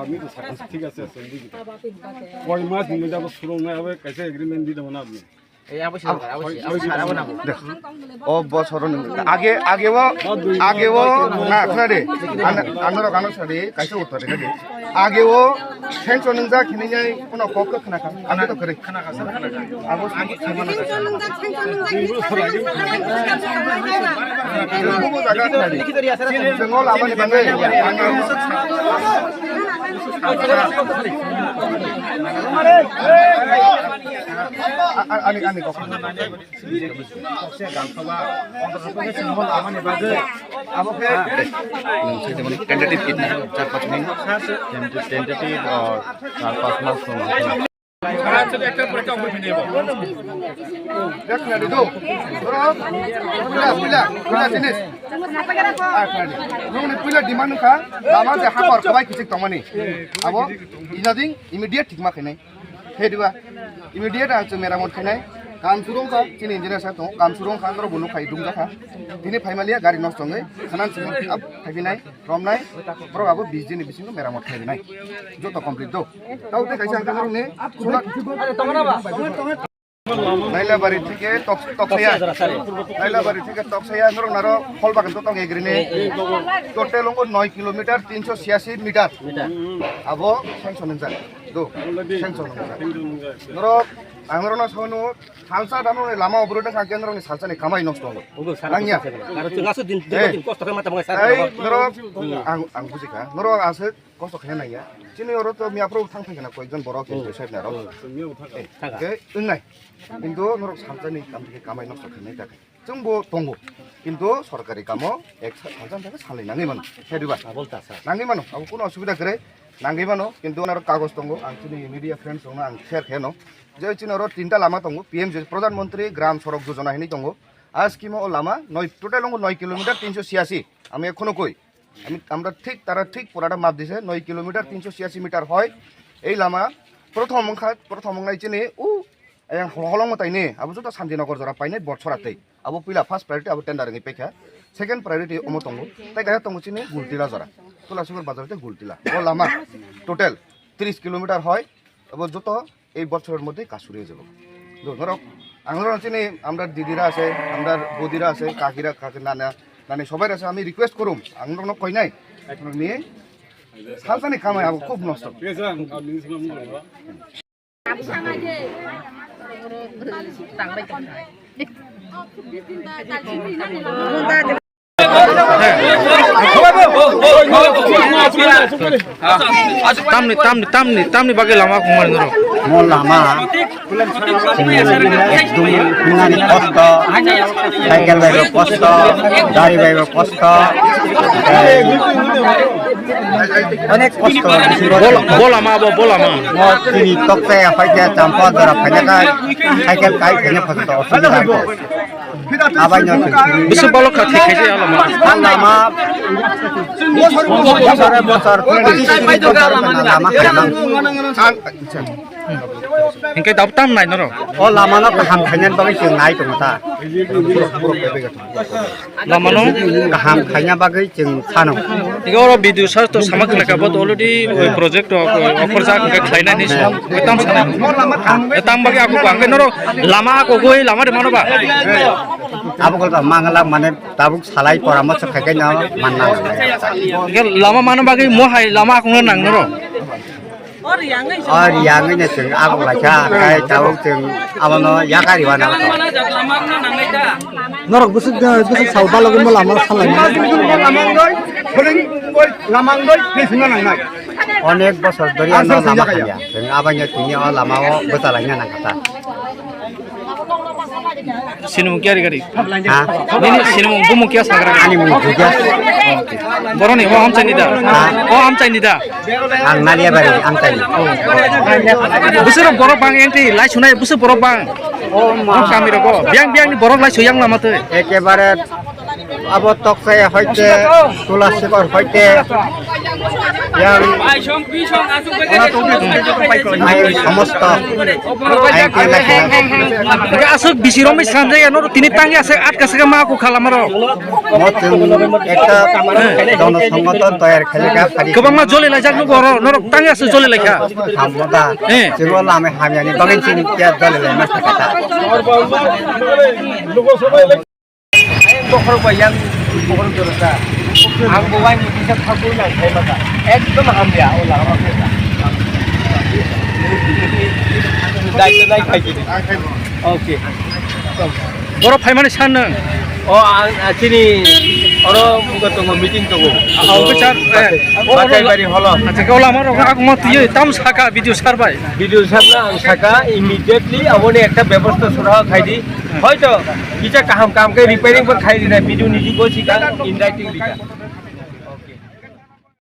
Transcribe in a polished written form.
আমি তো ঠিক আছে কয় মাস নিয়ে যাবো শুরু না হবে কাছে এগ্রিমেন্ট দিয়ে দেবো না আপনি ও বছর আগে আগেও না खोनादो आंनो गानो सादे कायसे उतरे दे आगेও सेंसन नों जा खिनियाय उनाव कक खोनाखा आंनो तो करे खोनाखा आगो आगे सेंसन नों जा जोंङो लाबानि बाङै आंनि कक से गांखबा अंतरप्रदेश जोंङो लाबानि बाङै आबोके टेंटेटिव कितना 4-5 दिन टेंटेटिव और 4-5 मास একটা পরীক্ষা করে নেব দেখ না দিদো ধরো পুলা জিনিস নং পুলা ডিমান্ড খা লামা যে হাপর কবাই কিছু তমানি আবো ইনাদিং ইমিডিয়েট ঠিক মা খাইনাই হেদিবা ইমিডিয়েট আছো মেরামত খাইনাই কাম সুরং खा चिनि इन्जिनियार सा दं काम सुरं खा नरो बुनु खाइ दुंजा खा दिनै फाइमालिया गारि नष्ट ngै खानान सिङाव अब थागिनाय रमनाय बरगाबो 20 दिन बिसिङो मेरामत खाइनाय जत कमप्लिट दो ताउते काइसा आंखा रंने नाइलाबारि थिके तकसाया नाइलाबारि थिके तकसाया नरं नारो फल बागान तो तंग एग्रिने टोटल अंगो 9 किलोमीटर 386 मीटर आबो सेंसन जा दो सेंसन नरो आंगरना सावनो सालसा दानो लामा अबरोदों का केन्द्रनि सालसानि खामाय नष्ट दं आंनिया आरो जोंहासो दिन कष्ट खालामना माथा सार नरो आं बुजिखा नरो आसो कष्ट खालामनाया दिनै अरो तो मियाफ्राव थांफैगोना कयजन बर' केन्द्र साइडनारो थांगा ओंनाय किन्तु नरो सालसानि खामाय नष्ट खालामनाय थाखाय जोंबो दंगो किन्तु सरकारि कामो एक सालसान थाखाय सालायनाङै मानो हेदिबा नाङै मानो आबो कोनो असुबिदा करे नाङै मानो किन्तु नारो कागज दंगो आं दिनै मिडिया फ्रेन्ड्स दंना आं शेयार खायानो जे चिनरो तीनटा लामा दंगो पीएम प्रधानमंत्री ग्राम सड़क योजना हिनी दंगो आज किमो लामा 9 टोटल 9 किलोमीटर 386 আমি এখনো কই আমরা ঠিক তারা ঠিক পুরাটা মাপ দিছে 9 কিলোমিটার 386 মিটার হয় এই লামা প্রথম অংনাই চিনি ও আং হলং মতাইনে আবো জটা শান্তিনগর জরা পাইনে বছরাতে আবো পিলা ফার্স্ট प्रायोरिटी আবো টেন্ডারিং পেখা সেকেন্ড प्रायोरिटी অমো দंगो তাই গায়া দंगो চিনি গুলতিলা জরা তুলাসুগর বাজারতে গুলতিলা ও লামা টোটাল 30 কিলোমিটার হয় আবো জটো এই বছরের মধ্যে কাজ শুরু হয়ে যাব ধরক আমরা চিনি আমরা দিদিরা আছে আমরা বদিরা আছে কাকিরা কাকি নানা নানি সবাই আছে আমি রিকোয়েস্ট করুম আমরা কই নাই এখন নিয়ে সালসানি কামাই আবো খুব নষ্ট tamni bagai lama kemarin dulu. Mau lama, dengan posto, cycle bagai posto, dari bagai posto, अनेक posto. Bola ma. Mau sini tok saya pakai campur darah pakai cycle kai kayaknya posto. Abangnya bisa balok hati kece ya lama. Lama, bosor. Hingga daptam naik noro. Oh lama no kaham kanyan bagai ceng naik tuh ta. Lama no kaham kanyan bagai ceng sano. Hingga orang video sar tuh sama kena kabut already project offer sak hingga klien ini sih. Etam sana. Etam bagai aku bangke noro. Lama aku gue lama di mana pak? Aku kalau mangalang mana tabuk salai poramat sekaganya mana. Hingga lama mana bagai mohai lama aku nang noro. Oh yang ini ceng aku baca kayak tabuk ceng apa no ya kari wana. Norok busuk saudara lagi mau lama salai. ওই লামাং দই ফেসনা নাই অনেক বছর ধরে আমরা লামা খাইয়া আবাইnya তিনি লামাও বেতালাইনা না কথা Sinung kiari kari. ha Ini sinung bumu kia sagra. ani mu buja Boroni oh am cani da. Oh am cani da. ang nalia bari ang tani Busur borok bang enti lai sunai busur borok bang. oh Oh kami roko. Biang ni borok lai suyang lama tu. একেবারে আবো তকসায় হইতে তুলাসিকর হইতে yang সমস্ত IT লাগে Asuk bisiromai sanjay anor tini tangi ase at kasega ma aku kalamaro. মতন একটা জনসংগঠন তৈরি খেলিকা ফারি Kebang ma jole lai jaknu boro norok tangi ase jole lai kha. হামদা যেগুলো আমি হামিয়ানি বাগিন চিনি তিয়া দলে না থাকাটা বখর বাইয়াং বখর জরসা আং ববাই মুতিসা থাকু না খাইবাকা একদম হাময়া ও লাগামা ফেলা দাইতে দাই খাইছি ওকে Borok pai mani san nang. ও চিনি অর মুগতঙ্গ মিটিং তঙ্গ Au kecar. বাটাই বাড়ি হলো Acha kau lama rok aku mau tiye tam saka video sarbai. Video সামনা আং সাকা ইমিডিয়েটলি আমনে একটা ব্যবস্থা সুরা খাইদি হয়তো কিটা কাম কাম কে রিপেয়ারিং পর খাইদি না ভিডিও নিজি কোছিকা ইনডাইরেক্টলি